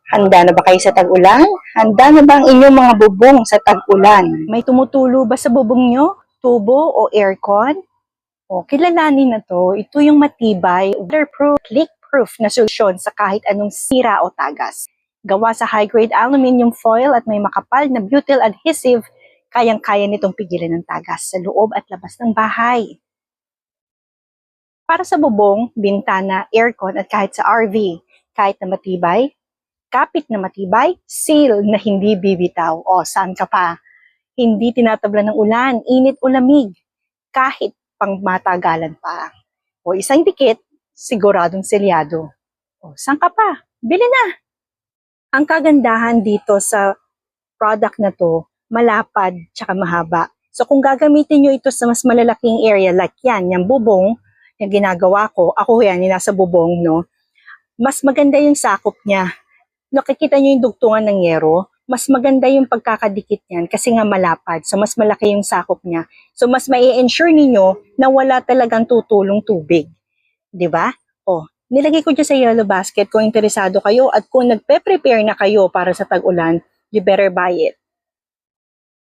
Handa na ba kayo sa tag-ulan? Handa na ba ang inyong mga bubong sa tag-ulan? May tumutulo ba sa bubong nyo? Tubo o aircon? O, kilalanin na to. Ito yung matibay, waterproof, leak-proof na solusyon sa kahit anong sira o tagas. Gawa sa high-grade aluminum foil at may makapal na butyl adhesive, kayang-kaya nitong pigilan ng tagas sa loob at labas ng bahay. Para sa bubong, bintana, aircon at kahit sa RV, kahit na matibay, kapit na matibay, seal na hindi bibitaw. O, saan ka pa? Hindi tinatabla ng ulan, init o lamig, kahit pang matagalan pa. O, isang dikit, siguradong selyado. O, saan ka pa? Bili na! Ang kagandahan dito sa product na to, malapad tsaka mahaba. So, kung gagamitin nyo ito sa mas malalaking area, like yan, yung bubong, yung ginagawa ko, ako yan, yung nasa bubong, no? Mas maganda yung sakop niya. Nakikita nyo yung dugtungan ng yero, mas maganda yung pagkakadikit niyan kasi nga malapad. So, mas malaki yung sakop niya. So, mas mai-ensure ninyo na wala talagang tutulong tubig. Diba? O, nilagay ko dyan sa yellow basket kung interesado kayo at kung nagpe-prepare na kayo para sa tag-ulan, you better buy it.